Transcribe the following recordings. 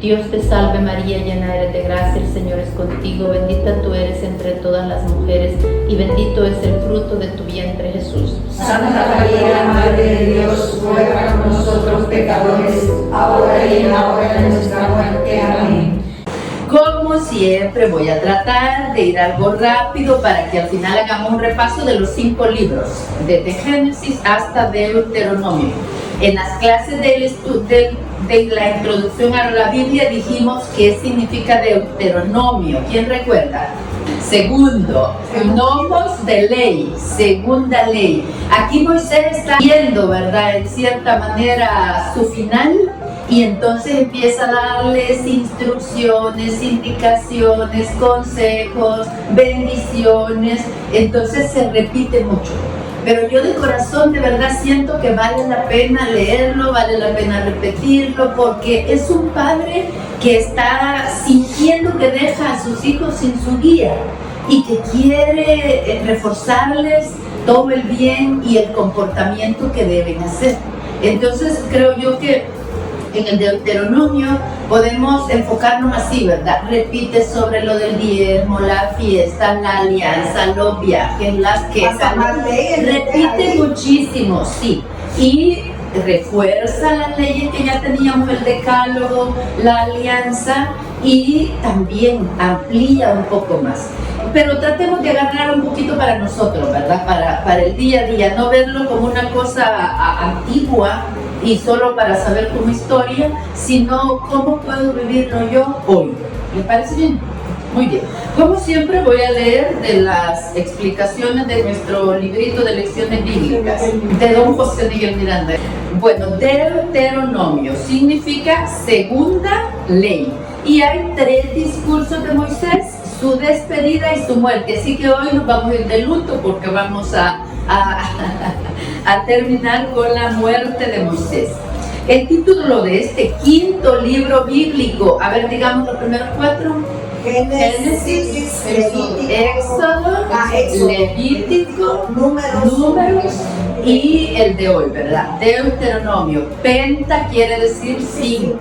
Dios te salve María, llena eres de gracia, el Señor es contigo, bendita tú eres entre todas las mujeres y bendito es el fruto de tu vientre Jesús. Santa María, Madre de Dios, ruega por nosotros pecadores, ahora y en la hora de nuestra muerte. Amén. Como siempre voy a tratar de ir algo rápido para que al final hagamos un repaso de los 5 libros, desde Génesis hasta Deuteronomio. En las clases de la introducción a la Biblia dijimos qué significa Deuteronomio. ¿Quién recuerda? Segundo, nomos de ley, segunda ley. Aquí Moisés está viendo, ¿verdad?, en cierta manera su final, y entonces empieza a darles instrucciones, indicaciones, consejos, bendiciones. Entonces se repite mucho. Pero yo de corazón de verdad siento que vale la pena leerlo, vale la pena repetirlo, porque es un padre que está sintiendo que deja a sus hijos sin su guía y que quiere reforzarles todo el bien y el comportamiento que deben hacer. Entonces creo yo que en el Deuteronomio podemos enfocarnos así, ¿verdad? Repite sobre lo del diezmo, la fiesta, la alianza, los viajes, las quejas. Repite muchísimo, sí. Y refuerza las leyes que ya teníamos, el decálogo, la alianza, y también amplía un poco más. Pero tratemos de agarrar un poquito para nosotros, ¿verdad? Para el día a día, no verlo como una cosa antigua y solo para saber como historia, sino cómo puedo vivirlo yo hoy. ¿Les parece bien? Muy bien. Como siempre voy a leer de las explicaciones de nuestro librito de lecciones bíblicas de don José Miguel Miranda. Bueno, Deuteronomio significa segunda ley. Y hay 3 discursos de Moisés, su despedida y su muerte. Así que hoy nos vamos a ir de luto porque vamos a terminar con la muerte de Moisés. El título de este 5.º libro bíblico, a ver, digamos los primeros 4. Génesis, Éxodo, Levítico, Números y el de hoy, ¿verdad? Deuteronomio. Penta quiere decir 5.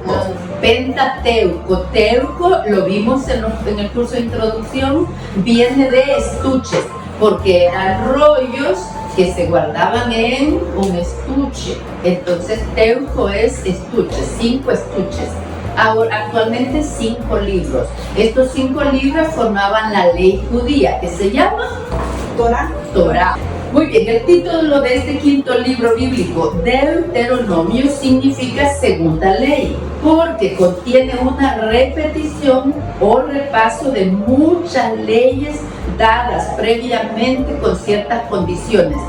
Pentateuco. Teuco, lo vimos en el curso de introducción, viene de estuches, porque eran rollos que se guardaban en un estuche. Entonces Teuco es estuche, 5 estuches. Ahora, actualmente 5 libros. Estos 5 libros formaban la ley judía, que se llama Torá. Muy bien, el título de este 5.º libro bíblico, Deuteronomio, significa segunda ley, porque contiene una repetición o repaso de muchas leyes dadas previamente con ciertas condiciones.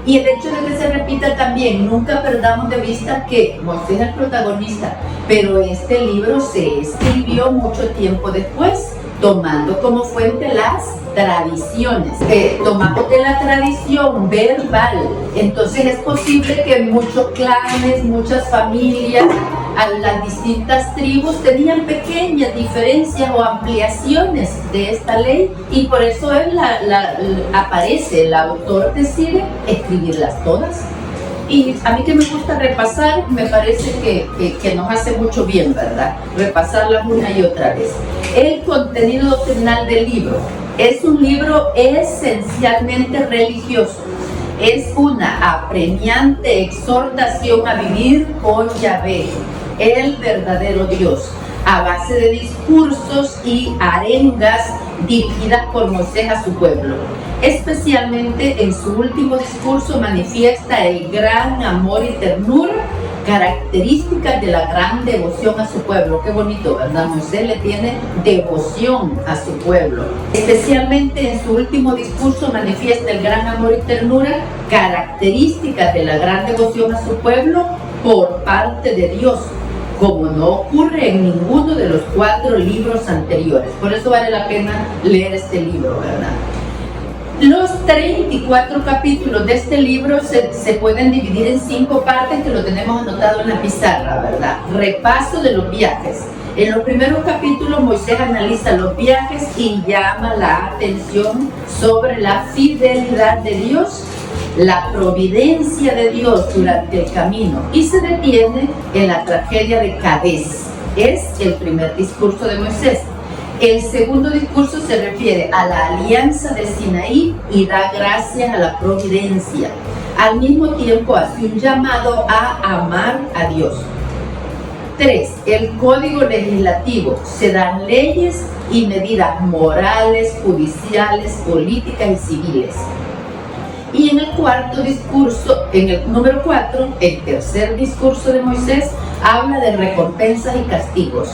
Y el hecho de que se repita también, nunca perdamos de vista que Moisés es el protagonista, pero este libro se escribió mucho tiempo después, tomando como fuente las tradiciones. Tomamos de la tradición verbal, entonces es posible que muchos clanes, muchas familias, a las distintas tribus tenían pequeñas diferencias o ampliaciones de esta ley, y por eso aparece el autor decide escribirlas todas. Y a mí que me gusta repasar, me parece que nos hace mucho bien, ¿verdad? Repasarlas una y otra vez. El contenido doctrinal del libro es un libro esencialmente religioso. Es una apremiante exhortación a vivir con Yahvé, el verdadero Dios, a base de discursos y arengas dirigidas por Moisés a su pueblo. Especialmente en su último discurso manifiesta el gran amor y ternura, características de la gran devoción a su pueblo. Qué bonito, ¿verdad? Moisés le tiene devoción a su pueblo. Especialmente en su último discurso manifiesta el gran amor y ternura, características de la gran devoción a su pueblo por parte de Dios, como no ocurre en ninguno de los 4 libros anteriores. Por eso vale la pena leer este libro, ¿verdad? Los 34 capítulos de este libro se pueden dividir en 5 partes, que lo tenemos anotado en la pizarra, ¿verdad? Repaso de los viajes. En los primeros capítulos Moisés analiza los viajes y llama la atención sobre la fidelidad de Dios, la providencia de Dios durante el camino, y se detiene en la tragedia de Cadés. Es el primer discurso de Moisés. El segundo discurso se refiere a la alianza de Sinaí y da gracias a la providencia. Al mismo tiempo hace un llamado a amar a Dios. 3. El código legislativo. Se dan leyes y medidas morales, judiciales, políticas y civiles. Y en el cuarto discurso, en el número 4, el tercer discurso de Moisés, habla de recompensas y castigos.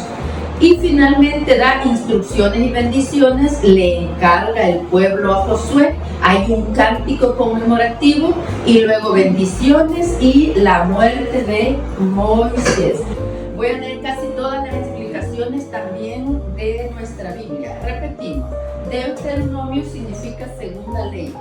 Y finalmente da instrucciones y bendiciones, le encarga el pueblo a Josué, hay un cántico conmemorativo y luego bendiciones y la muerte de Moisés. Voy a leer casi todas las explicaciones también de nuestra Biblia. Repetimos, Deuteronomio significa segunda ley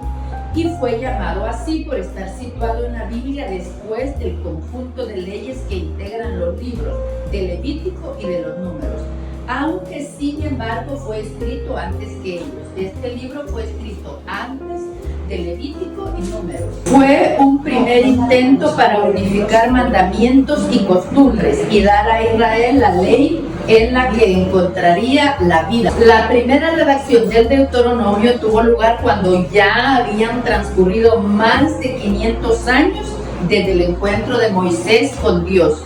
y fue llamado así por estar situado en la Biblia después del conjunto de leyes que integran los libros de Levítico y de los Números, aunque sin embargo fue escrito antes que ellos. Este libro fue escrito antes de Levítico y Números. Fue un primer intento para unificar mandamientos y costumbres y dar a Israel la ley en la que encontraría la vida. La primera redacción del Deuteronomio tuvo lugar cuando ya habían transcurrido más de 500 años desde el encuentro de Moisés con Dios.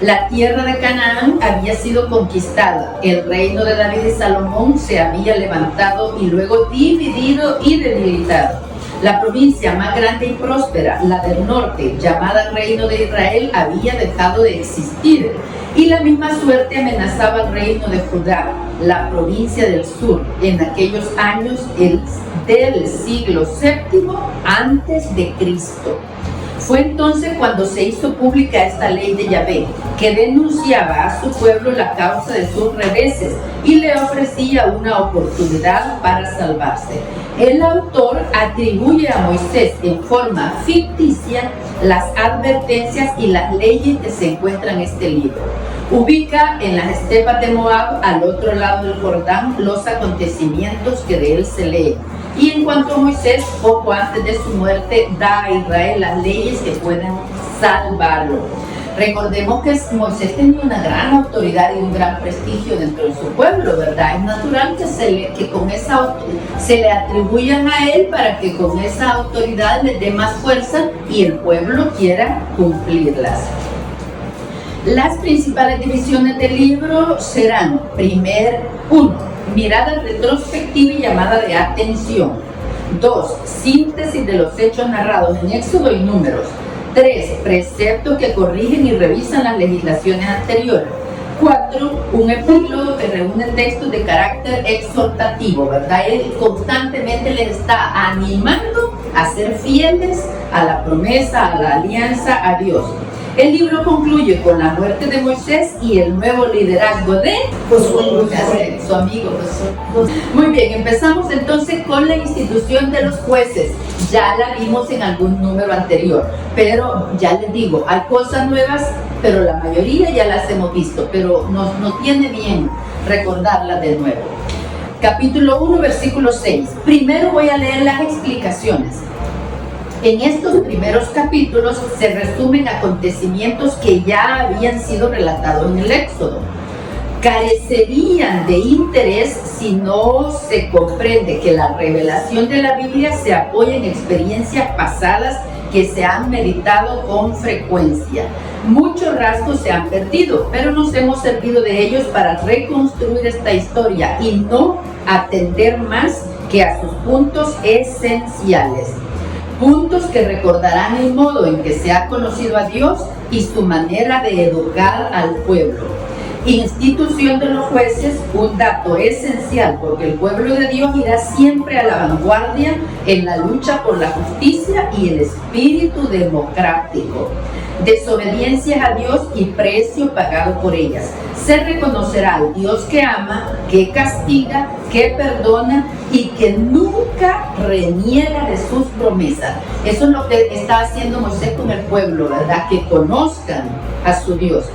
La tierra de Canaán había sido conquistada, el reino de David y Salomón se había levantado y luego dividido y debilitado. La provincia más grande y próspera, la del norte, llamada Reino de Israel, había dejado de existir y la misma suerte amenazaba al reino de Judá, la provincia del sur, en aquellos años del siglo VII antes de Cristo. Fue entonces cuando se hizo pública esta ley de Yahvé, que denunciaba a su pueblo la causa de sus reveses y le ofrecía una oportunidad para salvarse. El autor atribuye a Moisés en forma ficticia las advertencias y las leyes que se encuentran en este libro. Ubica en las estepas de Moab, al otro lado del Jordán, los acontecimientos que de él se leen. Y en cuanto a Moisés, poco antes de su muerte, da a Israel las leyes que pueden salvarlo. Recordemos que Moisés tenía una gran autoridad y un gran prestigio dentro de su pueblo, ¿verdad? Es natural que se le atribuyan a él para que con esa autoridad le dé más fuerza y el pueblo quiera cumplirlas. Las principales divisiones del libro serán: 1. Mirada retrospectiva y llamada de atención. 2. Síntesis de los hechos narrados en Éxodo y Números. 3. Preceptos que corrigen y revisan las legislaciones anteriores. 4. Un epílogo que reúne textos de carácter exhortativo, ¿verdad? Él constantemente les está animando a ser fieles a la promesa, a la alianza, a Dios. El libro concluye con la muerte de Moisés y el nuevo liderazgo de Josué, su amigo Josué. Muy bien, empezamos entonces con la institución de los jueces. Ya la vimos en algún número anterior, pero ya les digo, hay cosas nuevas, pero la mayoría ya las hemos visto, pero nos tiene bien recordarlas de nuevo. Capítulo 1, versículo 6. Primero voy a leer las explicaciones. En estos primeros capítulos se resumen acontecimientos que ya habían sido relatados en el Éxodo. Carecerían de interés si no se comprende que la revelación de la Biblia se apoya en experiencias pasadas que se han meditado con frecuencia. Muchos rasgos se han perdido, pero nos hemos servido de ellos para reconstruir esta historia y no atender más que a sus puntos esenciales. Puntos que recordarán el modo en que se ha conocido a Dios y su manera de educar al pueblo. Institución de los jueces, un dato esencial, porque el pueblo de Dios irá siempre a la vanguardia en la lucha por la justicia y el espíritu democrático. Desobediencias a Dios y precio pagado por ellas. Se reconocerá al Dios que ama, que castiga, que perdona y que nunca reniega de sus promesas. Eso es lo que está haciendo Moisés con el pueblo, ¿verdad? Que conozcan a su Dios.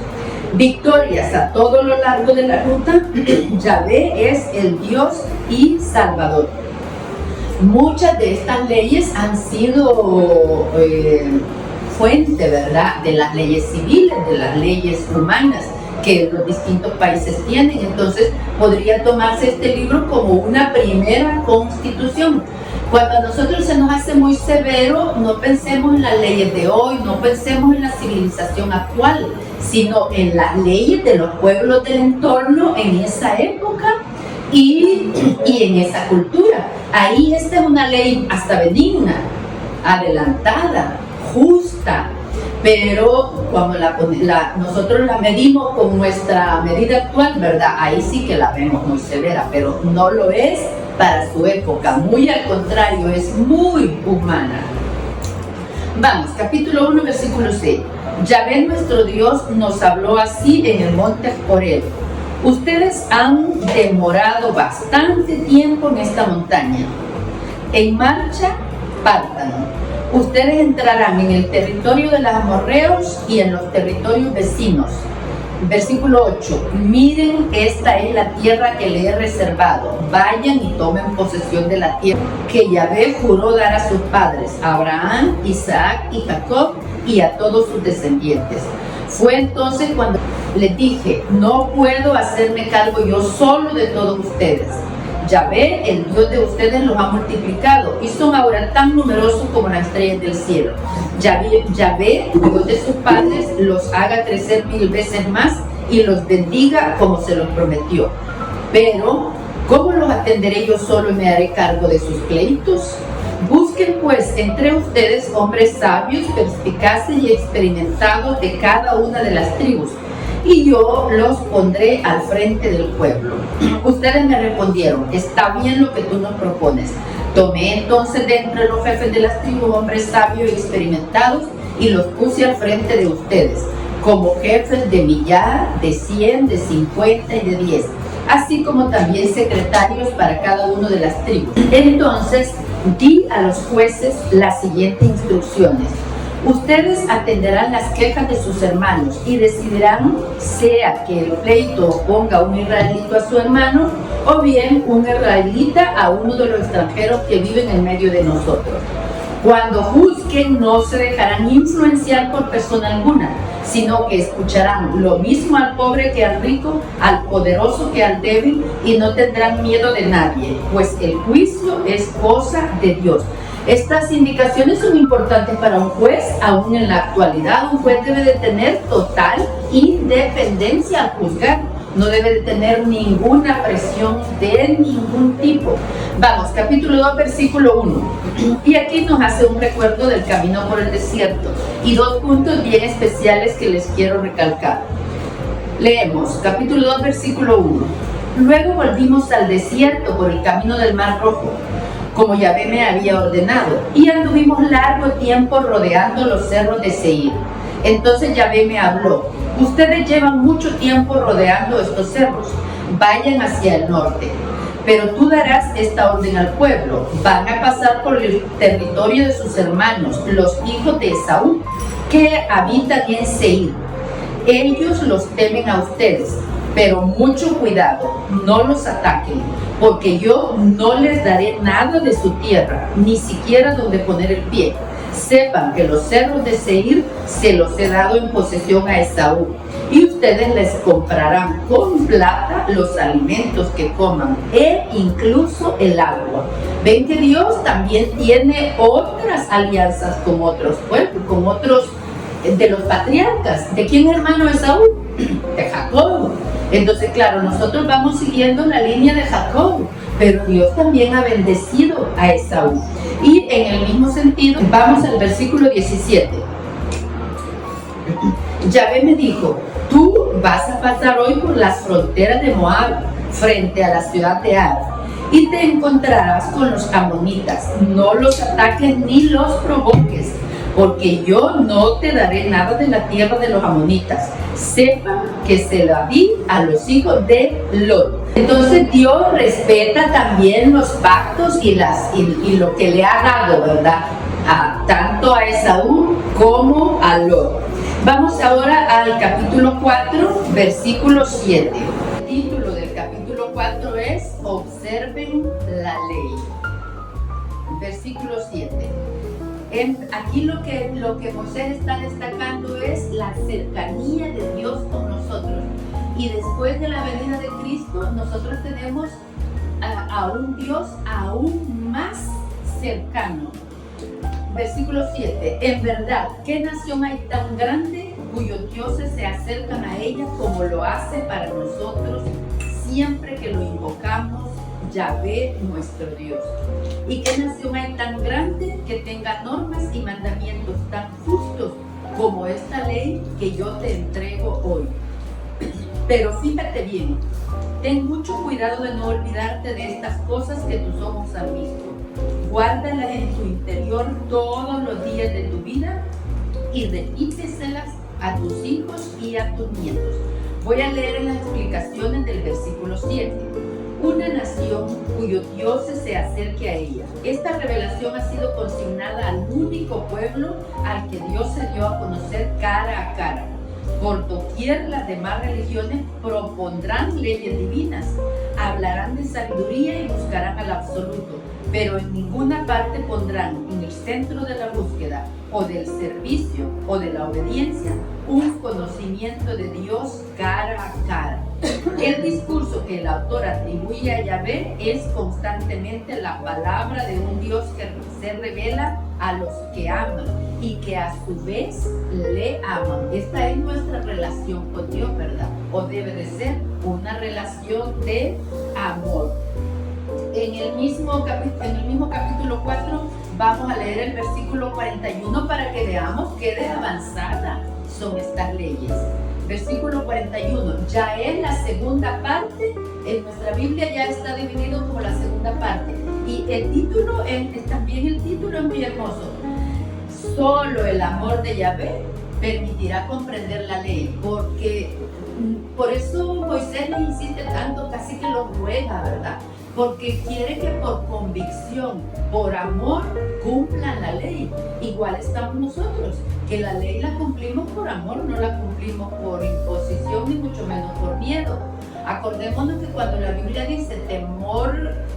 Victorias a todo lo largo de la ruta. Yahvé es el Dios y Salvador. Muchas de estas leyes han sido fuente, ¿verdad?, de las leyes civiles, de las leyes humanas que los distintos países tienen. Entonces podría tomarse este libro como una primera constitución. Cuando a nosotros se nos hace muy severo, no pensemos en las leyes de hoy, no pensemos en la civilización actual, sino en las leyes de los pueblos del entorno en esa época y en esa cultura. Ahí esta es una ley hasta benigna, adelantada, justa, pero cuando nosotros la medimos con nuestra medida actual, ¿verdad? Ahí sí que la vemos muy severa, pero no lo es para su época, muy al contrario, es muy humana. Vamos, capítulo 1, versículo 6. Yahvé nuestro Dios nos habló así en el monte Horeb. Ustedes han demorado bastante tiempo en esta montaña. En marcha, partan. Ustedes entrarán en el territorio de los amorreos y en los territorios vecinos. Versículo 8. Miren, esta es la tierra que le he reservado. Vayan y tomen posesión de la tierra que Yahvé juró dar a sus padres, Abraham, Isaac y Jacob, y a todos sus descendientes. Fue entonces cuando les dije, no puedo hacerme cargo yo solo de todos ustedes. Yahvé, el Dios de ustedes, los ha multiplicado y son ahora tan numerosos como las estrellas del cielo. Yahvé, Dios de sus padres, los haga crecer 1000 veces más y los bendiga como se los prometió. Pero, ¿cómo los atenderé yo solo y me haré cargo de sus pleitos? Busquen pues entre ustedes hombres sabios, perspicaces y experimentados de cada una de las tribus, y yo los pondré al frente del pueblo. Ustedes me respondieron, está bien lo que tú nos propones. Tomé entonces de entre los jefes de las tribus hombres sabios y experimentados y los puse al frente de ustedes, como jefes de 1,000,000, de 100, de 50 y de 10, así como también secretarios para cada uno de las tribus. Entonces di a los jueces las siguientes instrucciones. Ustedes atenderán las quejas de sus hermanos y decidirán, sea que el pleito oponga a un israelita a su hermano o bien un israelita a uno de los extranjeros que viven en medio de nosotros. Cuando juzguen, no se dejarán influenciar por persona alguna, sino que escucharán lo mismo al pobre que al rico, al poderoso que al débil, y no tendrán miedo de nadie, pues el juicio es cosa de Dios. Estas indicaciones son importantes para un juez. Aún en la actualidad, un juez debe de tener total independencia al juzgar. No debe de tener ninguna presión de ningún tipo. Vamos, capítulo 2, versículo 1. Y aquí nos hace un recuerdo del camino por el desierto y 2 puntos bien especiales que les quiero recalcar. Leemos, capítulo 2, versículo 1. Luego volvimos al desierto por el camino del Mar Rojo, como Yahvé me había ordenado, y anduvimos largo tiempo rodeando los cerros de Seir. Entonces Yahvé me habló, ustedes llevan mucho tiempo rodeando estos cerros, vayan hacia el norte. Pero tú darás esta orden al pueblo, van a pasar por el territorio de sus hermanos, los hijos de Esaú, que habitan en Seir. Ellos los temen a ustedes, pero mucho cuidado, no los ataquen, porque yo no les daré nada de su tierra, ni siquiera donde poner el pie. Sepan que los cerros de Seir se los he dado en posesión a Esaú, y ustedes les comprarán con plata los alimentos que coman, e incluso el agua. Ven que Dios también tiene otras alianzas con otros pueblos, con otros de los patriarcas. ¿De quién hermano Esaú? De Jacob. Entonces, claro, nosotros vamos siguiendo la línea de Jacob, pero Dios también ha bendecido a Esaú. Y en el mismo sentido, vamos al versículo 17. Yahvé me dijo, tú vas a pasar hoy por las fronteras de Moab, frente a la ciudad de Ar, y te encontrarás con los amonitas. No los ataques ni los provoques, porque yo no te daré nada de la tierra de los amonitas. Sepa que se la di a los hijos de Lot. Entonces Dios respeta también los pactos y lo que le ha dado, ¿verdad? Tanto a Esaú como a Lot. Vamos ahora al capítulo 4, versículo 7. El título del capítulo 4 es Observen la ley. Versículo 7. Aquí lo que Moisés está destacando es la cercanía de Dios con nosotros. Y después de la venida de Cristo, nosotros tenemos a un Dios aún más cercano. Versículo 7. En verdad, ¿qué nación hay tan grande cuyos dioses se acercan a ella como lo hace para nosotros siempre que lo invocamos, Yahvé nuestro Dios? ¿Y qué nación hay tan grande que tenga normas y mandamientos tan justos como esta ley que yo te entrego hoy? Pero fíjate bien, ten mucho cuidado de no olvidarte de estas cosas que tus ojos han visto. Guárdalas en tu interior todos los días de tu vida y repíteselas a tus hijos y a tus nietos. Voy a leer en las explicaciones del versículo 7. Una nación cuyos dioses se acerque a ella. Esta revelación ha sido consignada al único pueblo al que Dios se dio a conocer cara a cara. Por doquier las demás religiones propondrán leyes divinas, hablarán de sabiduría y buscarán al absoluto, pero en ninguna parte pondrán en el centro de la búsqueda o del servicio o de la obediencia un conocimiento de Dios cara a cara. El discurso que el autor atribuye a Yahvé es constantemente la palabra de un Dios que se revela a los que aman y que a su vez le aman. Esta es nuestra relación con Dios, ¿verdad? O debe de ser una relación de amor. En el mismo capítulo 4 vamos a leer el versículo 41 para que veamos qué de avanzada son estas leyes. Versículo 41, ya es la segunda parte, en nuestra Biblia ya está dividido como la segunda parte. Y el título, también el título es muy hermoso. Solo el amor de Yahvé permitirá comprender la ley, porque por eso Moisés le insiste tanto, casi que lo ruega, ¿verdad? Porque quiere que por convicción, por amor, cumplan la ley. Igual estamos nosotros, que la ley la cumplimos por amor, no la cumplimos por imposición ni mucho menos por miedo. Acordémonos que cuando la Biblia dice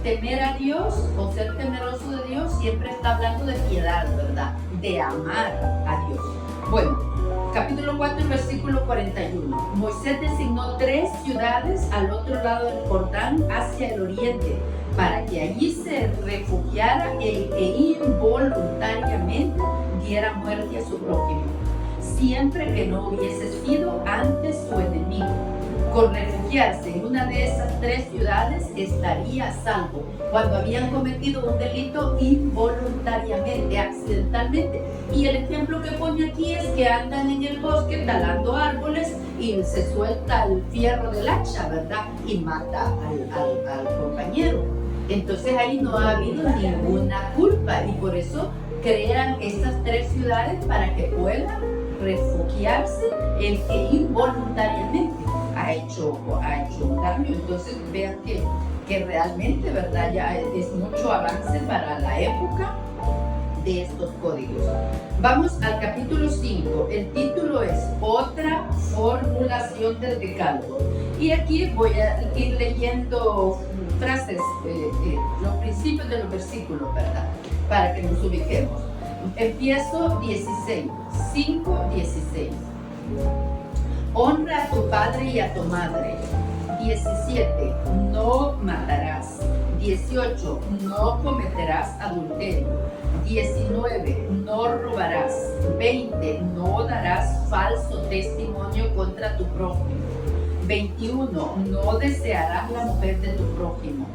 temer a Dios o ser temeroso de Dios, siempre está hablando de piedad, ¿verdad? De amar a Dios. Bueno, capítulo 4, versículo 41. Moisés designó 3 ciudades al otro lado del Jordán hacia el oriente, para que allí se refugiara el que involuntariamente diera muerte a su prójimo, siempre que no hubiese sido antes su enemigo. Con refugiarse en una de esas 3 ciudades estaría a salvo cuando habían cometido un delito involuntariamente, accidentalmente. Y el ejemplo que pone aquí es que andan en el bosque talando árboles y se suelta el fierro del hacha, ¿verdad? Y mata al compañero. Entonces ahí no ha habido ninguna culpa y por eso crean estas 3 ciudades para que puedan refugiarse el que involuntariamente ha hecho un daño. Entonces vean que realmente, ¿verdad? Ya es mucho avance para la época de estos códigos. Vamos al capítulo 5. El título es Otra formulación del decálogo. Y aquí voy a ir leyendo frases, los principios de los versículos, ¿verdad? Para que nos ubiquemos. Empiezo 16, 5:16. Honra a tu padre y a tu madre. 17. No matarás. 18. No cometerás adulterio. 19. No robarás. 20. No darás falso testimonio contra tu prójimo. 21. No desearás la mujer de tu prójimo.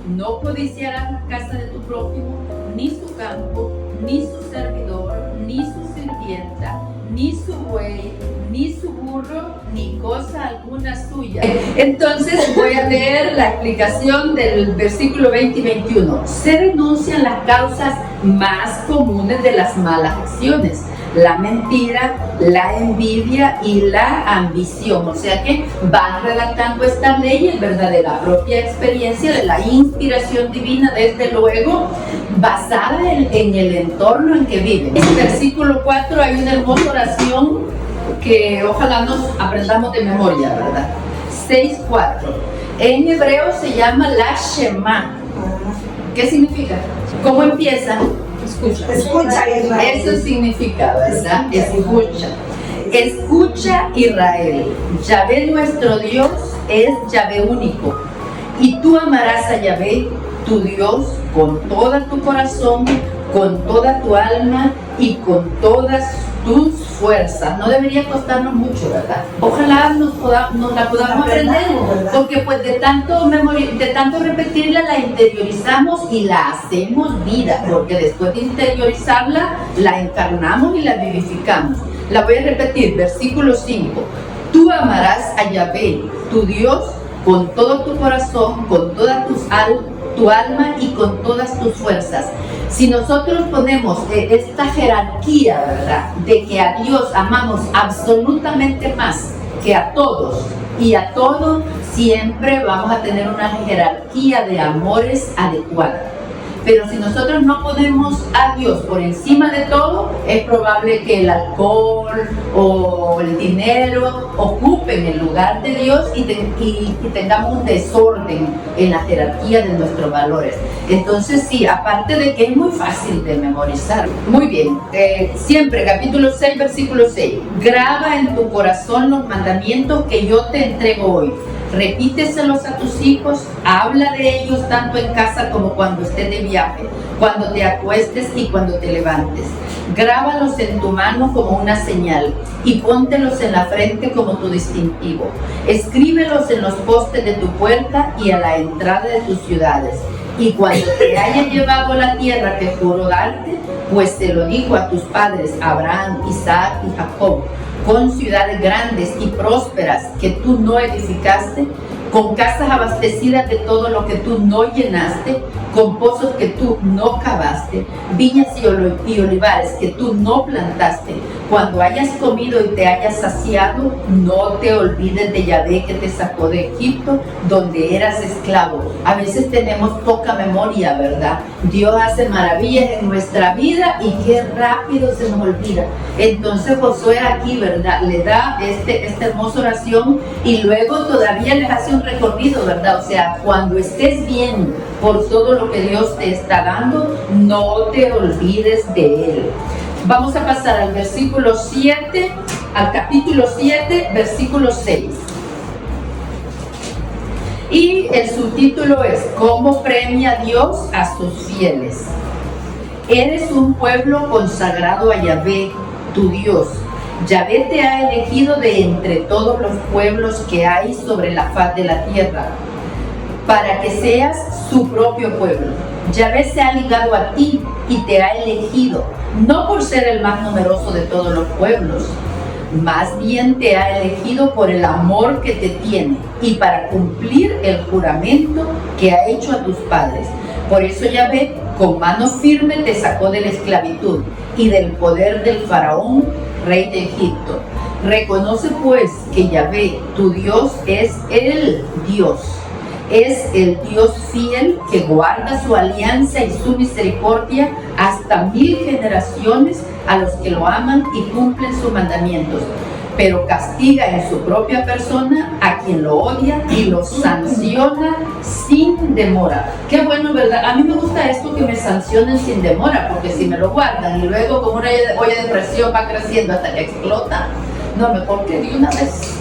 No codiciarás la casa de tu prójimo, ni su campo, ni su servidor, ni su sirvienta, ni su buey, ni su burro, ni cosa alguna suya. Entonces voy a leer la explicación del versículo 20 y 21. Se denuncian las causas más comunes de las malas acciones: la mentira, la envidia y la ambición. O sea que van redactando estas leyes, ¿verdad?, de la propia experiencia, de la inspiración divina, desde luego, basada en el entorno en que viven. En el versículo 4 hay una hermosa oración que ojalá nos aprendamos de memoria, ¿verdad? 6:4. En hebreo se llama la Shema. ¿Qué significa? ¿Cómo empieza? Escucha. Eso significa, ¿verdad? Escucha. Escucha, Israel, Yahvé nuestro Dios es Yahvé único, y tú amarás a Yahvé, tu Dios, con todo tu corazón, con toda tu alma y con todas tus fuerzas. No debería costarnos mucho, ¿verdad? Ojalá nos la podamos aprender, porque pues de tanto repetirla la interiorizamos y la hacemos vida, porque después de interiorizarla la encarnamos y la vivificamos. La voy a repetir, versículo 5. Tú amarás a Yahvé, tu Dios, con todo tu corazón, con toda tu alma y con todas tus fuerzas. Si nosotros ponemos esta jerarquía, ¿verdad?, de que a Dios amamos absolutamente más que a todos y a todo, siempre vamos a tener una jerarquía de amores adecuada. Pero si nosotros no ponemos a Dios por encima de todo, es probable que el alcohol o el dinero ocupen el lugar de Dios y tengamos un desorden en la jerarquía de nuestros valores. Entonces sí, aparte de que es muy fácil de memorizar. Muy bien, siempre capítulo 6, versículo 6. Graba en tu corazón los mandamientos que yo te entrego hoy. Repíteselos a tus hijos, habla de ellos tanto en casa como cuando estés de viaje, cuando te acuestes y cuando te levantes. Grábalos en tu mano como una señal y póntelos en la frente como tu distintivo. Escríbelos en los postes de tu puerta y a la entrada de tus ciudades. Y cuando te haya llevado a la tierra que juró darte, pues te lo dijo a tus padres Abraham, Isaac y Jacob, con ciudades grandes y prósperas que tú no edificaste, con casas abastecidas de todo lo que tú no llenaste, con pozos que tú no cavaste, viñas y olivares que tú no plantaste. Cuando hayas comido y te hayas saciado, no te olvides de Yahvé que te sacó de Egipto, donde eras esclavo. A veces tenemos poca memoria, ¿verdad? Dios hace maravillas en nuestra vida y qué rápido se nos olvida. Entonces Josué aquí, ¿verdad?, le da esta hermosa oración y luego todavía les hace un recorrido, ¿verdad? O sea, cuando estés bien por todo lo que Dios te está dando, no te olvides de Él. Vamos a pasar al versículo 7, al capítulo 7, versículo 6. Y el subtítulo es ¿Cómo premia Dios a sus fieles? Eres un pueblo consagrado a Yahvé, tu Dios. Yahvé te ha elegido de entre todos los pueblos que hay sobre la faz de la tierra, para que seas su propio pueblo. Yahvé se ha ligado a ti y te ha elegido, no por ser el más numeroso de todos los pueblos, más bien te ha elegido por el amor que te tiene y para cumplir el juramento que ha hecho a tus padres. Por eso Yahvé con mano firme te sacó de la esclavitud y del poder del faraón, rey de Egipto. Reconoce pues que Yahvé, tu Dios, es el Dios. Es el Dios fiel que guarda su alianza y su misericordia hasta 1000 generaciones a los que lo aman y cumplen sus mandamientos, pero castiga en su propia persona a quien lo odia y lo sanciona sin demora. Qué bueno, ¿verdad? A mí me gusta esto, que me sancionen sin demora, porque si me lo guardan y luego como una olla de presión va creciendo hasta que explota, no, mejor que de una vez.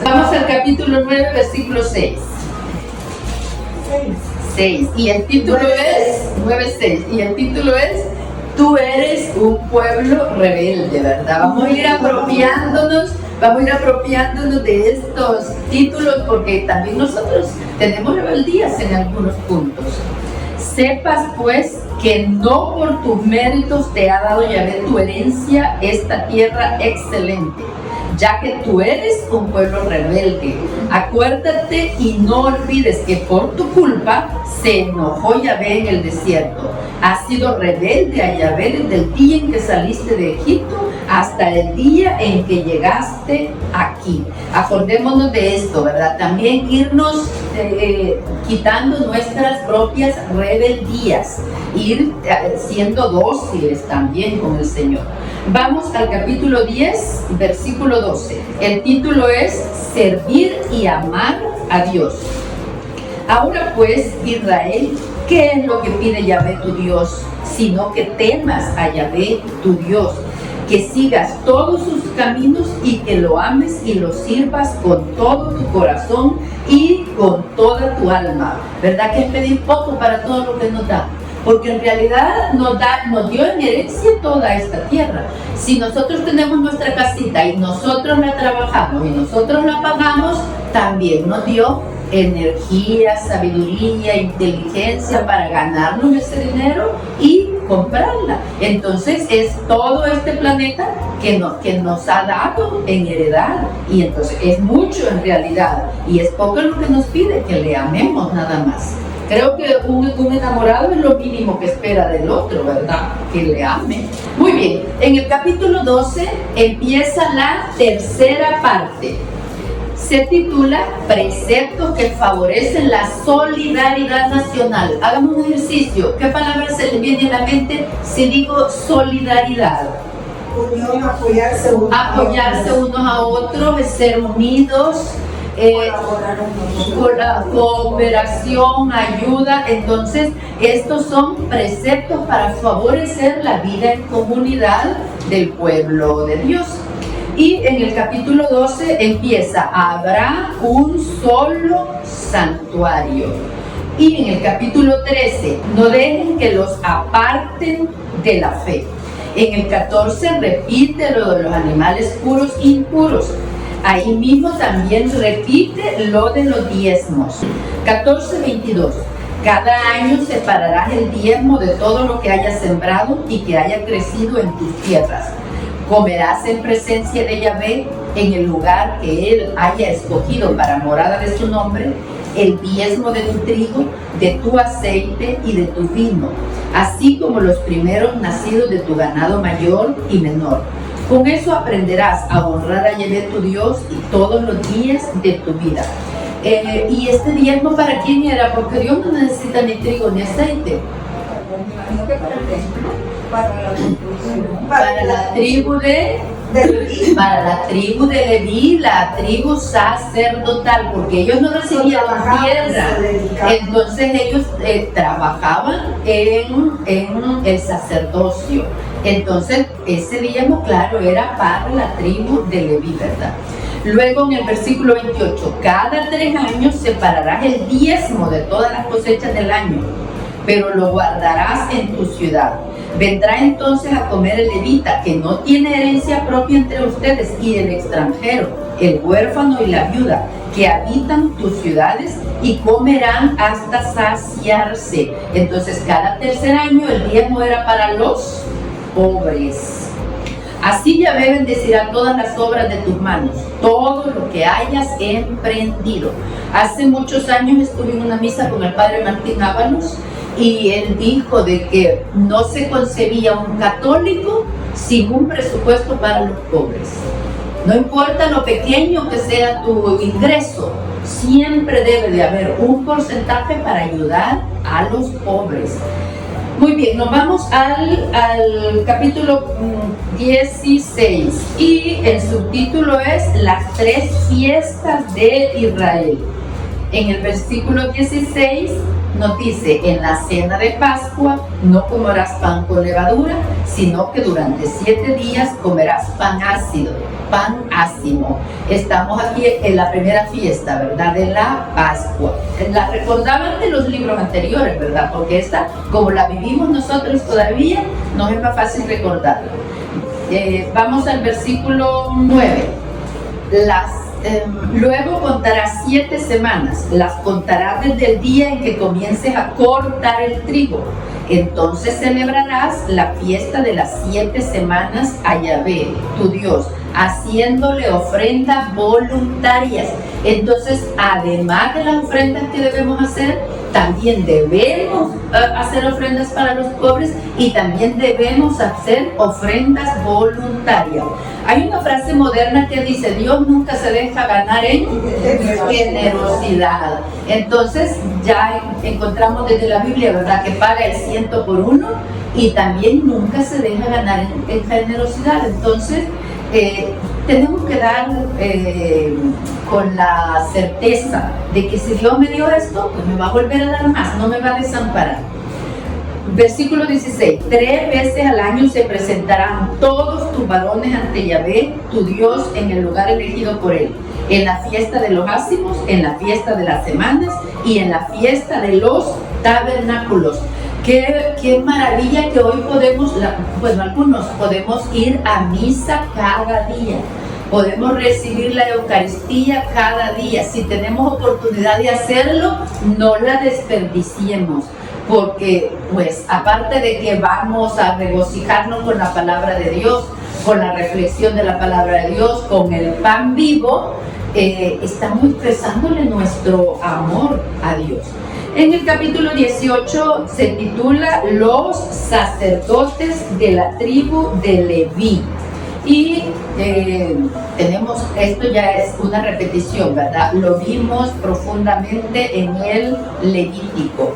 Vamos al capítulo 9, versículo 6. 6. Y el título es 9:6. Y el título es Tú eres un pueblo rebelde, ¿verdad? Vamos a ir apropiándonos de estos títulos, porque también nosotros tenemos rebeldías en algunos puntos. Sepas pues que no por tus méritos te ha dado Yahvé tu herencia, esta tierra excelente, ya que tú eres un pueblo rebelde. Acuérdate y no olvides que por tu culpa se enojó Yahvé en el desierto. Has sido rebelde a Yahvé desde el día en que saliste de Egipto hasta el día en que llegaste aquí. Acordémonos de esto, ¿verdad? También irnos quitando nuestras propias rebeldías, ir siendo dóciles también con el Señor. Vamos al capítulo 10, versículo 12. El título es Servir y amar a Dios. Ahora pues, Israel, ¿qué es lo que pide Yahvé tu Dios? Sino que temas a Yahvé tu Dios, que sigas todos sus caminos y que lo ames y lo sirvas con todo tu corazón y con toda tu alma. ¿Verdad que es pedir poco para todo lo que nos da? Porque en realidad nos dio en herencia toda esta tierra. Si nosotros tenemos nuestra casita y nosotros la trabajamos y nosotros la pagamos, también nos dio energía, sabiduría, inteligencia para ganarnos ese dinero y comprarla. Entonces es todo este planeta que nos ha dado en heredad, y entonces es mucho en realidad, y es poco lo que nos pide, que le amemos nada más. Creo que un enamorado es lo mínimo que espera del otro, ¿verdad? Que le ame. Muy bien, en el capítulo 12 empieza la tercera parte. Se titula Preceptos que favorecen la solidaridad nacional. Hagamos un ejercicio. ¿Qué palabra se le viene a la mente si digo solidaridad? Unión, apoyarse unos a otros, ser unidos, con la cooperación, ayuda. Entonces, estos son preceptos para favorecer la vida en comunidad del pueblo de Dios. Y en el capítulo 12 empieza: habrá un solo santuario. Y en el capítulo 13, no dejen que los aparten de la fe. En el 14 repite lo de los animales puros e impuros. Ahí mismo también repite lo de los diezmos. 14:22. Cada año separarás el diezmo de todo lo que hayas sembrado y que haya crecido en tus tierras. Comerás en presencia de Yahvé, en el lugar que él haya escogido para morada de su nombre, el diezmo de tu trigo, de tu aceite y de tu vino, así como los primeros nacidos de tu ganado mayor y menor. Con eso aprenderás a honrar a Yahvé tu Dios y todos los días de tu vida. ¿Y este diezmo para quién era? Porque Dios no necesita ni trigo ni aceite. Para la tribu de Leví, la tribu sacerdotal, porque ellos no recibían tierra. Entonces ellos trabajaban en el sacerdocio. Entonces ese diezmo, claro, era para la tribu de Leví, ¿verdad? Luego en el versículo 28, cada 3 años separarás el diezmo de todas las cosechas del año, pero lo guardarás en tu ciudad. Vendrá entonces a comer el levita, que no tiene herencia propia entre ustedes, y el extranjero, el huérfano y la viuda, que habitan tus ciudades, y comerán hasta saciarse. Entonces cada 3er año el diezmo era para los pobres. Así Yahvé bendecirá todas las obras de tus manos, todo lo que hayas emprendido. Hace muchos años estuve en una misa con el padre Martín Ábalos, y él dijo de que no se concebía un católico sin un presupuesto para los pobres. No importa lo pequeño que sea tu ingreso, siempre debe de haber un porcentaje para ayudar a los pobres. Muy bien, nos vamos al capítulo 16, y el subtítulo es Las 3 fiestas de Israel. En el versículo 16 nos dice: en la cena de Pascua no comerás pan con levadura, sino que durante 7 días comerás pan ácido, pan ácimo. Estamos aquí en la primera fiesta, ¿verdad? De la Pascua. La recordaban de los libros anteriores, ¿verdad? Porque esta, como la vivimos nosotros todavía, nos es más fácil recordarla. Vamos al versículo 9. Luego contarás 7 semanas, las contarás desde el día en que comiences a cortar el trigo. Entonces celebrarás la fiesta de las 7 semanas a Yahvé, tu Dios, haciéndole ofrendas voluntarias. Entonces, además de las ofrendas que debemos hacer, también debemos hacer ofrendas para los pobres, y también debemos hacer ofrendas voluntarias. Hay una frase moderna que dice: Dios nunca se deja ganar en generosidad. Entonces ya encontramos desde la Biblia, ¿verdad?, que paga el 100 por 1, y también nunca se deja ganar en generosidad. Entonces tenemos que dar con la certeza de que si Dios me dio esto, pues me va a volver a dar más, no me va a desamparar. Versículo 16. 3 veces al año se presentarán todos tus varones ante Yahvé, tu Dios, en el lugar elegido por él. En la fiesta de los ácimos, en la fiesta de las semanas y en la fiesta de los tabernáculos. Qué maravilla que hoy podemos, bueno, algunos podemos ir a misa cada día. Podemos recibir la Eucaristía cada día. Si tenemos oportunidad de hacerlo, no la desperdiciemos. Porque, pues, aparte de que vamos a regocijarnos con la palabra de Dios, con la reflexión de la palabra de Dios, con el pan vivo, estamos expresándole nuestro amor a Dios. En el capítulo 18 se titula Los sacerdotes de la tribu de Leví. Y tenemos, esto ya es una repetición, ¿verdad? Lo vimos profundamente en el Levítico.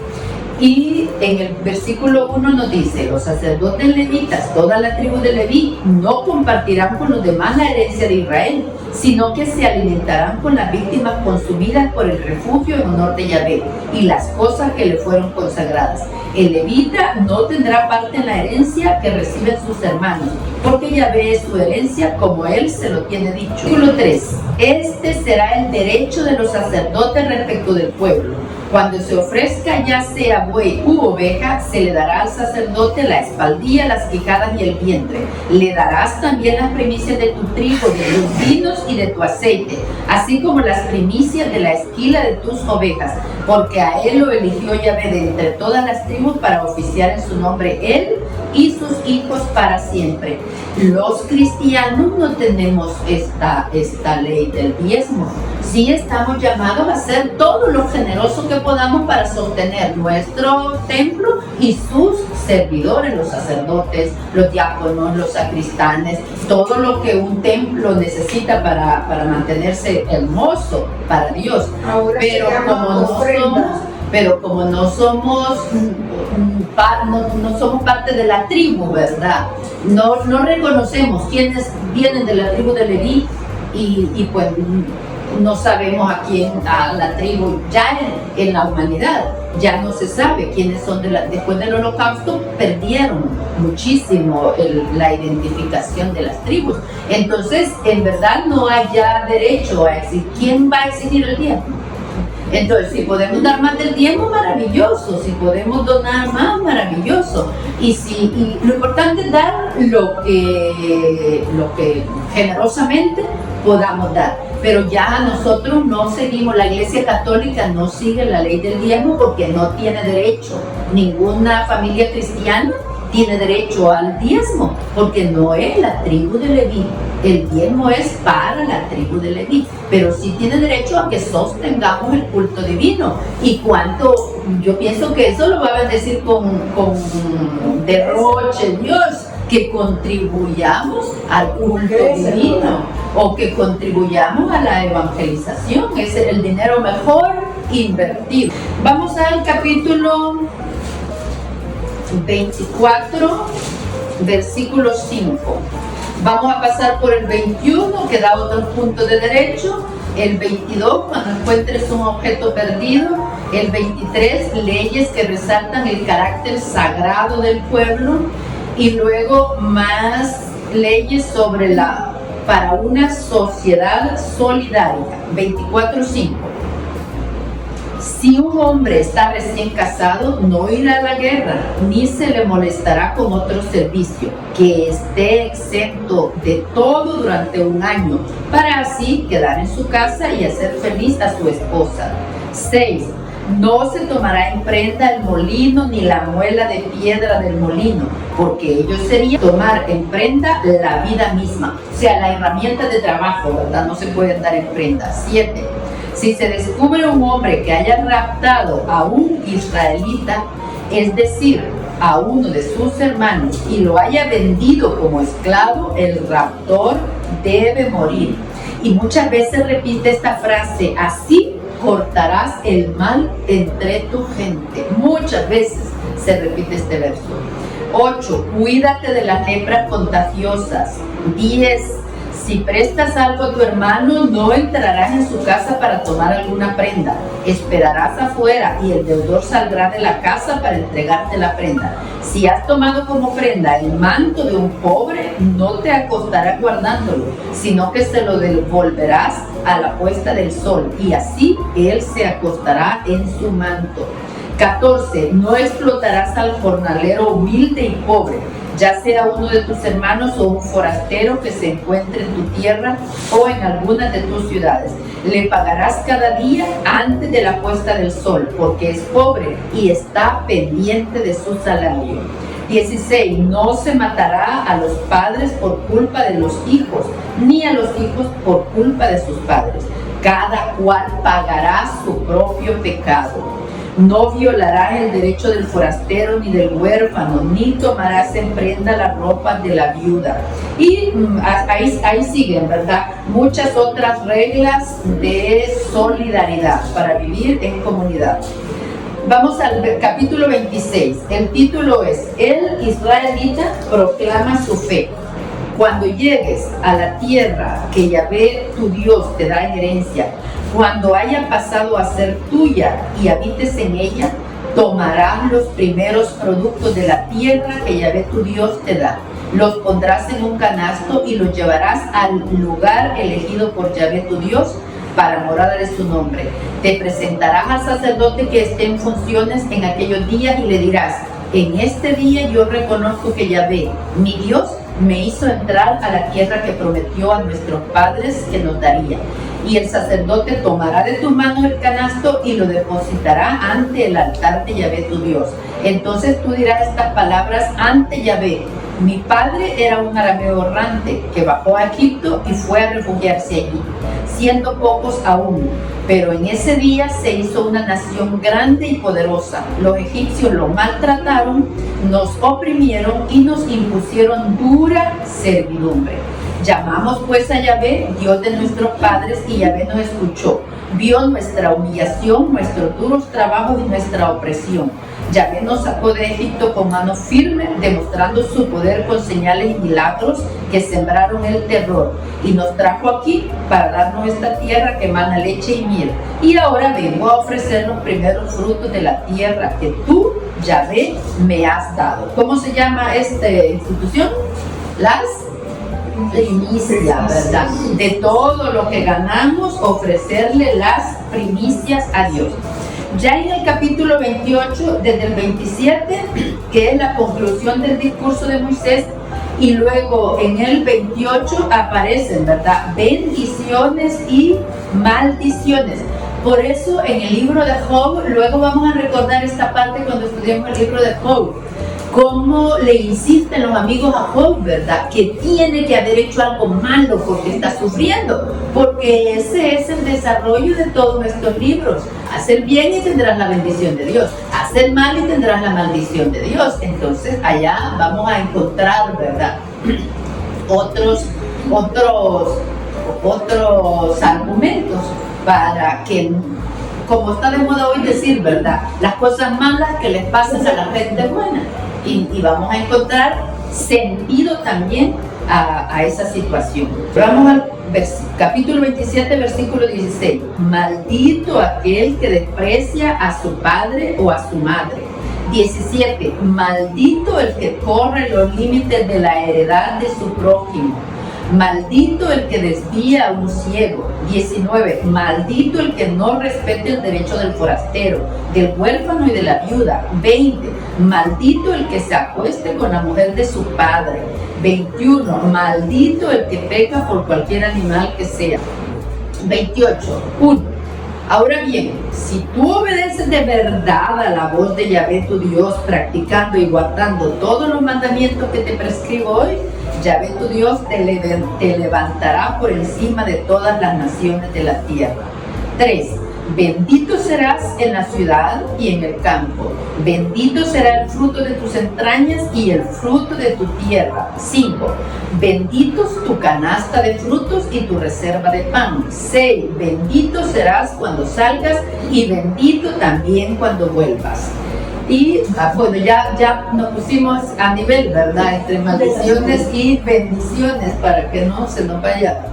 Y en el versículo 1 nos dice, los sacerdotes levitas, toda la tribu de Leví, no compartirán con los demás la herencia de Israel, sino que se alimentarán con las víctimas consumidas por el refugio en honor de Yahvé y las cosas que le fueron consagradas. El levita no tendrá parte en la herencia que reciben sus hermanos, porque Yahvé es su herencia como él se lo tiene dicho. Versículo 3. Este será el derecho de los sacerdotes respecto del pueblo. Cuando se ofrezca ya sea buey u oveja, se le dará al sacerdote la espaldilla, las quijadas y el vientre. Le darás también las primicias de tu trigo, de tus vinos y de tu aceite, así como las primicias de la esquila de tus ovejas, porque a él lo eligió Yahvé de entre todas las tribus para oficiar en su nombre él y sus hijos para siempre. Los cristianos no tenemos esta ley del diezmo. Sí estamos llamados a ser todo lo generoso que podamos para sostener nuestro templo y sus servidores, los sacerdotes, los diáconos, los sacristanes, todo lo que un templo necesita para mantenerse hermoso para Dios. Ahora Pero como no somos parte de la tribu, ¿verdad? No reconocemos quiénes vienen de la tribu de Leví y pues no sabemos a la tribu. Ya en la humanidad ya no se sabe quiénes son después del holocausto perdieron muchísimo la identificación de las tribus. Entonces, en verdad no hay ya derecho a exigir. ¿Quién va a exigir el diezmo? Entonces, si podemos dar más del diezmo, maravilloso. Si podemos donar más, maravilloso. Y lo importante es dar lo que generosamente podamos dar. Pero ya nosotros no seguimos, la Iglesia Católica no sigue la ley del diezmo porque no tiene derecho. Ninguna familia cristiana tiene derecho al diezmo porque no es la tribu de Leví. El diezmo es para la tribu de Leví, pero sí tiene derecho a que sostengamos el culto divino. Y cuánto, yo pienso que eso lo va a bendecir con derroche Dios, que contribuyamos al culto divino o que contribuyamos a la evangelización. Es el dinero mejor invertido. Vamos al capítulo 24, versículo 5. Vamos a pasar por el 21, que da otros puntos de derecho. El 22, cuando encuentres un objeto perdido. El 23, leyes que resaltan el carácter sagrado del pueblo. Y luego más leyes para una sociedad solidaria. 24:5. Si un hombre está recién casado, no irá a la guerra, ni se le molestará con otro servicio, que esté exento de todo durante un año, para así quedar en su casa y hacer feliz a su esposa. 6. No se tomará en prenda el molino ni la muela de piedra del molino, porque ello sería tomar en prenda la vida misma, o sea, la herramienta de trabajo, ¿verdad? No se puede dar en prenda. 7. Si se descubre un hombre que haya raptado a un israelita, es decir, a uno de sus hermanos, y lo haya vendido como esclavo, el raptor debe morir. Y muchas veces repite esta frase: así cortarás el mal entre tu gente. Muchas veces se repite este verso. 8. Cuídate de las lepras contagiosas. 10. Si prestas algo a tu hermano, no entrarás en su casa para tomar alguna prenda. Esperarás afuera y el deudor saldrá de la casa para entregarte la prenda. Si has tomado como prenda el manto de un pobre, no te acostarás guardándolo, sino que se lo devolverás a la puesta del sol, y así él se acostará en su manto. 14. No explotarás al jornalero humilde y pobre, ya sea uno de tus hermanos o un forastero que se encuentre en tu tierra o en alguna de tus ciudades. Le pagarás cada día antes de la puesta del sol, porque es pobre y está pendiente de su salario. 16. No se matará a los padres por culpa de los hijos, ni a los hijos por culpa de sus padres. Cada cual pagará su propio pecado. No violarás el derecho del forastero ni del huérfano, ni tomarás en prenda la ropa de la viuda. Y ahí siguen, ¿verdad? Muchas otras reglas de solidaridad para vivir en comunidad. Vamos al capítulo 26. El título es: El israelita proclama su fe. Cuando llegues a la tierra que Yahvé tu Dios te da en herencia, cuando haya pasado a ser tuya y habites en ella, tomarás los primeros productos de la tierra que Yahvé tu Dios te da. Los pondrás en un canasto y los llevarás al lugar elegido por Yahvé tu Dios para morada de su nombre. Te presentarás al sacerdote que esté en funciones en aquellos días y le dirás: en este día yo reconozco que Yahvé, mi Dios, me hizo entrar a la tierra que prometió a nuestros padres que nos daría. Y el sacerdote tomará de tu mano el canasto y lo depositará ante el altar de Yahvé tu Dios. Entonces tú dirás estas palabras ante Yahvé: mi padre era un arameo errante que bajó a Egipto y fue a refugiarse allí, siendo pocos aún. Pero en ese día se hizo una nación grande y poderosa. Los egipcios lo maltrataron, nos oprimieron y nos impusieron dura servidumbre. Llamamos pues a Yahvé, Dios de nuestros padres, y Yahvé nos escuchó. Vio nuestra humillación, nuestros duros trabajos y nuestra opresión. Yahvé nos sacó de Egipto con mano firme, demostrando su poder con señales y milagros que sembraron el terror, y nos trajo aquí para darnos esta tierra que emana leche y miel. Y ahora vengo a ofrecer los primeros frutos de la tierra que tú, Yahvé, me has dado. ¿Cómo se llama esta institución? Las primicias, ¿verdad? De todo lo que ganamos, ofrecerle las primicias a Dios. Ya en el capítulo 28, desde el 27, que es la conclusión del discurso de Moisés, y luego en el 28 aparecen, ¿verdad?, bendiciones y maldiciones. Por eso en el libro de Job, luego vamos a recordar esta parte cuando estudiemos el libro de Job, cómo le insisten los amigos a Job, ¿verdad?, que tiene que haber hecho algo malo porque está sufriendo, porque ese es el desarrollo de todos estos libros. Hacer bien y tendrás la bendición de Dios, hacer mal y tendrás la maldición de Dios. Entonces allá vamos a encontrar, ¿verdad?, otros argumentos para que, como está de moda hoy decir, ¿verdad?, las cosas malas que les pasan a la gente buena. Y vamos a encontrar sentido también a esa situación. Vamos al capítulo 27, versículo 16. Maldito aquel que desprecia a su padre o a su madre. 17. Maldito el que corre los límites de la heredad de su prójimo. Maldito el que desvía a un ciego. 19. Maldito el que no respete el derecho del forastero, del huérfano y de la viuda. 20. Maldito el que se acueste con la mujer de su padre. 21. Maldito el que peca por cualquier animal que sea. 28. 1. Ahora bien, si tú obedeces de verdad a la voz de Yahvé tu Dios, practicando y guardando todos los mandamientos que te prescribo hoy, Yahvé tu Dios te levantará por encima de todas las naciones de la tierra. 3. Bendito serás en la ciudad y en el campo. Bendito será el fruto de tus entrañas y el fruto de tu tierra. 5. Benditos tu canasta de frutos y tu reserva de pan. 6. Bendito serás cuando salgas y bendito también cuando vuelvas. Y bueno, ya nos pusimos a nivel, ¿verdad? Entre maldiciones y bendiciones para que no se nos vaya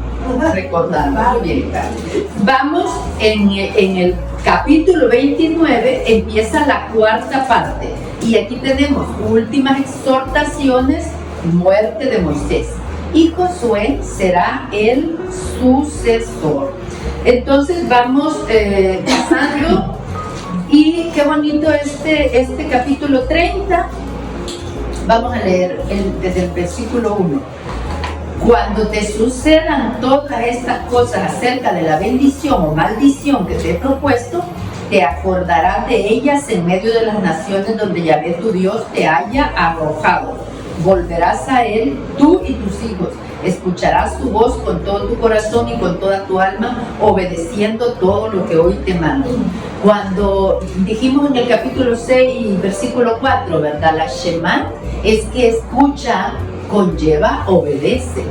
recordando. Muy bien. Vamos en el capítulo 29, empieza la cuarta parte. Y aquí tenemos últimas exhortaciones, muerte de Moisés. Y Josué será el sucesor. Entonces vamos pasando. Y qué bonito este capítulo 30. Vamos a leer desde el versículo 1. Cuando te sucedan todas estas cosas acerca de la bendición o maldición que te he propuesto, te acordarás de ellas en medio de las naciones donde Yahvé tu Dios te haya arrojado. Volverás a él, tú y tus hijos. Escucharás su voz con todo tu corazón y con toda tu alma, obedeciendo todo lo que hoy te mando. Cuando dijimos en el capítulo 6, versículo 4, ¿verdad? La Shema es que escucha, conlleva, obedece.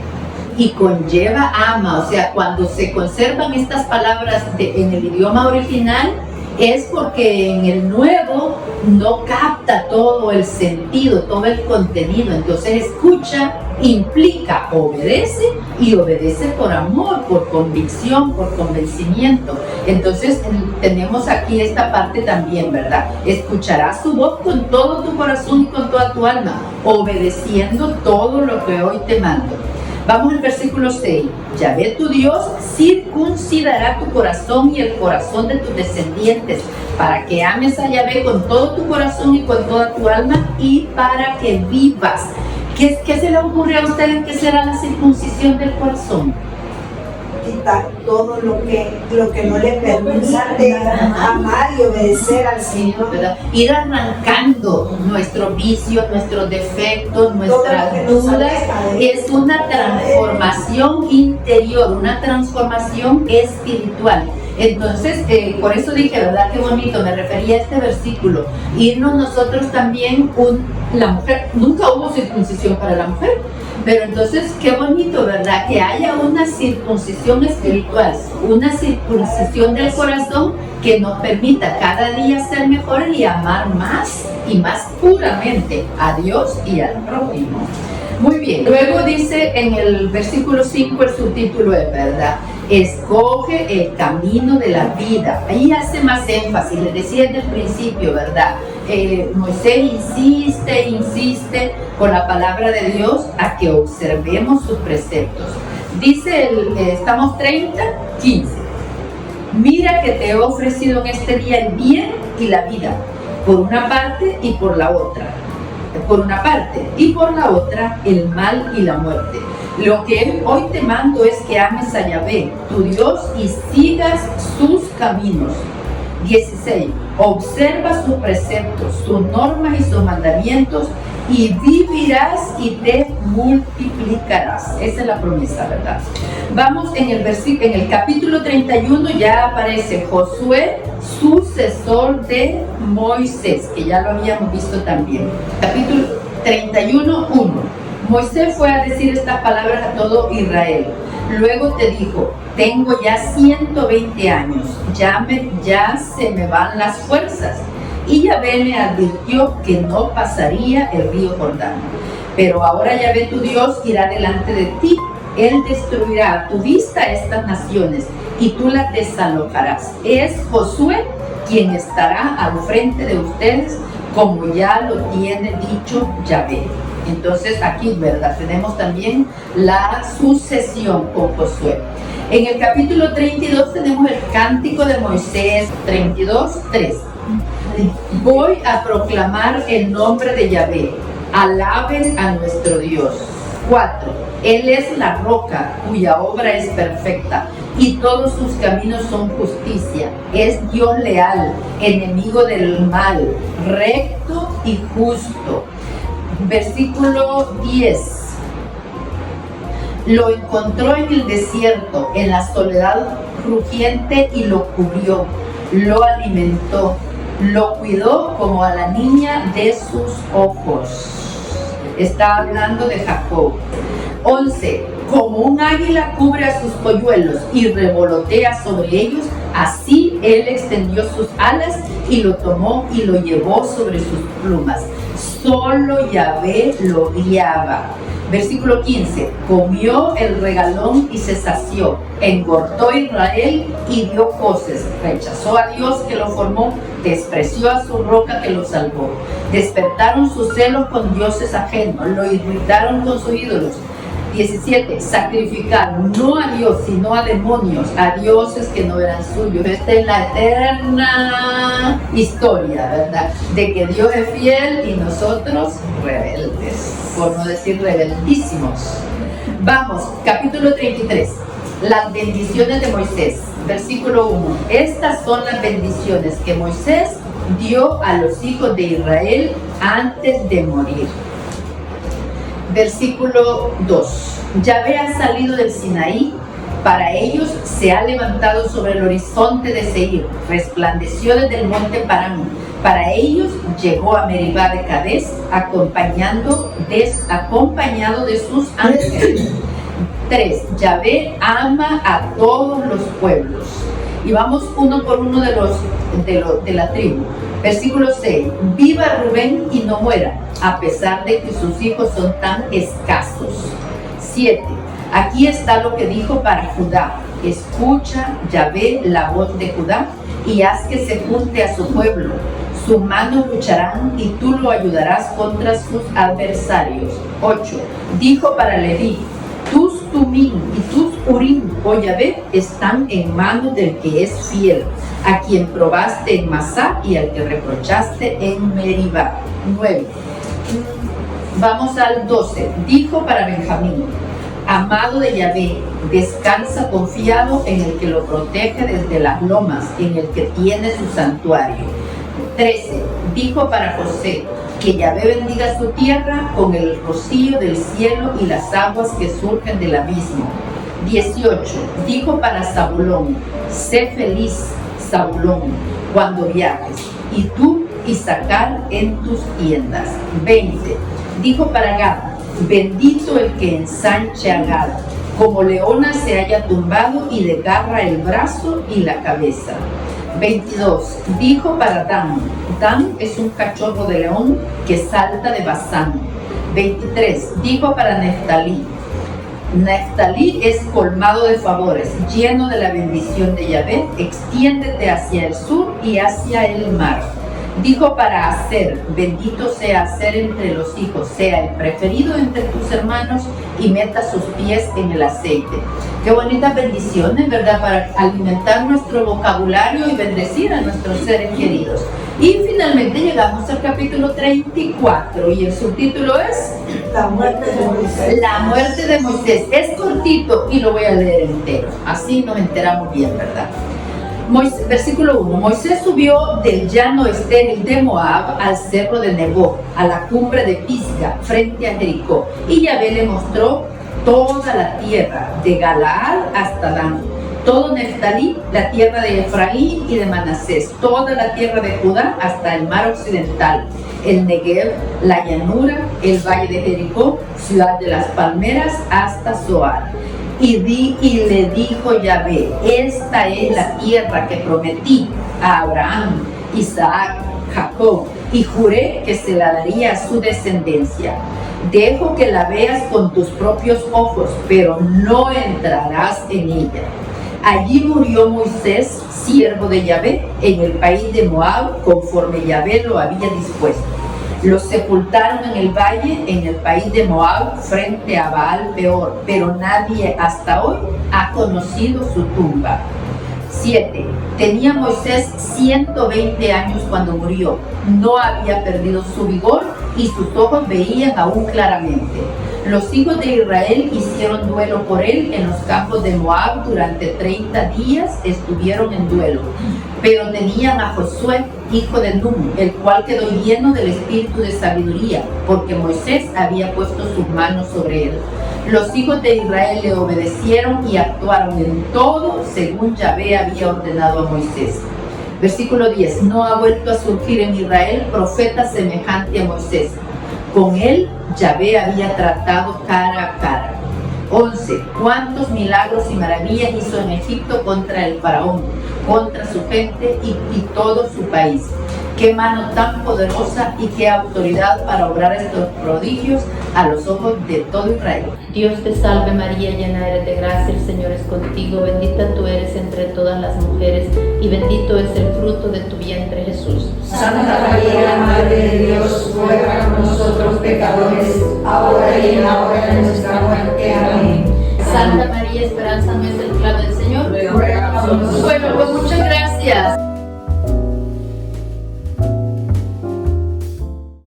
Y conlleva, ama. O sea, cuando se conservan estas palabras en el idioma original, es porque en el nuevo no capta todo el sentido, todo el contenido. Entonces escucha implica obedece, y obedece por amor, por convicción, por convencimiento. Entonces tenemos aquí esta parte también, ¿verdad? Escucharás su voz con todo tu corazón y con toda tu alma, obedeciendo todo lo que hoy te mando. Vamos al versículo 6. Yahvé tu Dios circuncidará tu corazón y el corazón de tus descendientes, para que ames a Yahvé con todo tu corazón y con toda tu alma, y para que vivas. ¿Qué se le ocurre a ustedes que será la circuncisión del corazón? Quitar todo lo que no le permite amar y obedecer al Señor, ¿verdad? Ir arrancando nuestros vicios, nuestros defectos, nuestras dudas. Es una transformación interior, una transformación espiritual. Entonces, por eso dije, ¿verdad? Qué bonito, me refería a este versículo. Irnos nosotros también, la mujer, nunca hubo circuncisión para la mujer, pero entonces, qué bonito, ¿verdad? Que haya una circuncisión espiritual, una circuncisión del corazón que nos permita cada día ser mejores y amar más y más puramente a Dios y al prójimo. Muy bien, luego dice en el versículo 5, el subtítulo es, ¿verdad? Escoge el camino de la vida. Ahí hace más énfasis, les decía desde el principio, ¿verdad? Moisés insiste con la palabra de Dios a que observemos sus preceptos. Dice, estamos 30:15. Mira que te he ofrecido en este día el bien y la vida, por una parte y por la otra. Por una parte y por la otra el mal y la muerte. Lo que hoy te mando es que ames a Yahvé, tu Dios, y sigas sus caminos. 16. Observa sus preceptos, sus normas y sus mandamientos, y vivirás y te multiplicarás. Esa es la promesa, ¿verdad? Vamos en el capítulo 31, ya aparece Josué, sucesor de Moisés, que ya lo habíamos visto también. Capítulo 31:1. Moisés fue a decir estas palabras a todo Israel. Luego te dijo: tengo ya 120 años, ya se me van las fuerzas. Y Yahvé me advirtió que no pasaría el río Jordán. Pero ahora Yahvé tu Dios irá delante de ti. Él destruirá a tu vista estas naciones y tú las desalojarás. Es Josué quien estará al frente de ustedes, como ya lo tiene dicho Yahvé. Entonces aquí, ¿verdad? Tenemos también la sucesión con Josué. En el capítulo 32 tenemos el cántico de Moisés, 32:3. Voy a proclamar el nombre de Yahvé. Alaben a nuestro Dios. 4. Él es la roca cuya obra es perfecta y todos sus caminos son justicia. Es Dios leal, enemigo del mal, recto y justo. Versículo 10. Lo encontró en el desierto, en la soledad rugiente, y lo cubrió, lo alimentó, lo cuidó como a la niña de sus ojos. Está hablando de Jacob. 11. Como un águila cubre a sus polluelos y revolotea sobre ellos, así él extendió sus alas y lo tomó y lo llevó sobre sus plumas. Solo Yahvé lo guiaba. Versículo 15. Comió el regalón y se sació. Engordó Israel y dio coces. Rechazó a Dios que lo formó. Despreció a su roca que lo salvó. Despertaron sus celos con dioses ajenos. Lo irritaron con sus ídolos. 17. Sacrificaron no a Dios, sino a demonios, a dioses que no eran suyos. Esta es la eterna historia, ¿verdad? De que Dios es fiel y nosotros rebeldes, por no decir rebeldísimos. Vamos, capítulo 33. Las bendiciones de Moisés. Versículo 1. Estas son las bendiciones que Moisés dio a los hijos de Israel antes de morir. Versículo 2. Yahvé ha salido del Sinaí, para ellos se ha levantado sobre el horizonte de Seir, resplandeció desde el monte Parán, para ellos llegó a Meribá de Cades, acompañado de sus ángeles. 3. Yahvé ama a todos los pueblos. Y vamos uno por uno de la tribu. Versículo 6. Viva Rubén y no muera, a pesar de que sus hijos son tan escasos. 7. Aquí está lo que dijo para Judá. Escucha, Yahvé, la voz de Judá, y haz que se junte a su pueblo. Sus manos lucharán y tú lo ayudarás contra sus adversarios. 8. Dijo para Leví, tus Tumim y tus Urim, oh Yahvé, están en manos del que es fiel, a quien probaste en Masá y al que reprochaste en Meribá. 9. Vamos al 12. Dijo para Benjamín, amado de Yahvé, descansa confiado en el que lo protege desde las lomas, en el que tiene su santuario. 13. Dijo para José, que Yahvé bendiga su tierra con el rocío del cielo y las aguas que surgen del abismo. 18. Dijo para Zabulón, sé feliz, Zabulón, cuando viajes, y tú, Isaacar, en tus tiendas. 20. Dijo para Gad, bendito el que ensanche a Gad, como leona se haya tumbado y desgarra el brazo y la cabeza. 22. Dijo para Dan, Dan es un cachorro de león que salta de Basán. 23. Dijo para Neftalí, Neftalí es colmado de favores, lleno de la bendición de Yahvé, extiéndete hacia el sur y hacia el mar. Dijo para Aser, bendito sea Aser entre los hijos, sea el preferido entre tus hermanos y meta sus pies en el aceite. Qué bonitas bendiciones, ¿verdad? Para alimentar nuestro vocabulario y bendecir a nuestros seres queridos. Y finalmente llegamos al capítulo 34 y el subtítulo es La muerte de Moisés. La muerte de Moisés. Es cortito y lo voy a leer entero, así nos enteramos bien, ¿verdad? Versículo 1. Moisés subió del llano estéril de Moab al cerro de Nebo, a la cumbre de Pisga, frente a Jericó. Y Yahvé le mostró toda la tierra, de Galaad hasta Dan, todo Neftalí, la tierra de Efraín y de Manasés, toda la tierra de Judá hasta el mar occidental, el Negev, la llanura, el valle de Jericó, ciudad de las palmeras, hasta Zoar. Y le dijo Yahvé, esta es la tierra que prometí a Abraham, Isaac, Jacob, y juré que se la daría a su descendencia. Dejo que la veas con tus propios ojos, pero no entrarás en ella. Allí murió Moisés, siervo de Yahvé, en el país de Moab, conforme Yahvé lo había dispuesto. Los sepultaron en el valle, en el país de Moab, frente a Baal Peor, pero nadie hasta hoy ha conocido su tumba. 7. Tenía Moisés 120 años cuando murió. No había perdido su vigor y sus ojos veían aún claramente. Los hijos de Israel hicieron duelo por él en los campos de Moab. Durante 30 días estuvieron en duelo. Pero tenían a Josué, hijo de Nun, el cual quedó lleno del espíritu de sabiduría, porque Moisés había puesto sus manos sobre él. Los hijos de Israel le obedecieron y actuaron en todo según Yahvé había ordenado a Moisés. Versículo 10. No ha vuelto a surgir en Israel profeta semejante a Moisés. Con él Yahvé había tratado cara a cara. 11. ¿Cuántos milagros y maravillas hizo en Egipto contra el faraón, contra su gente y todo su país? Qué mano tan poderosa y qué autoridad para obrar estos prodigios a los ojos de todo Israel. Dios te salve María, llena eres de gracia, el Señor es contigo, bendita tú eres entre todas las mujeres y bendito es el fruto de tu vientre Jesús. Santa María, Madre de Dios, ruega por nosotros pecadores, ahora y en la hora de nuestra muerte. Amén. Santa María, esperanza nuestra, clave del Señor, ruega por nosotros. Bueno, pues muchas gracias.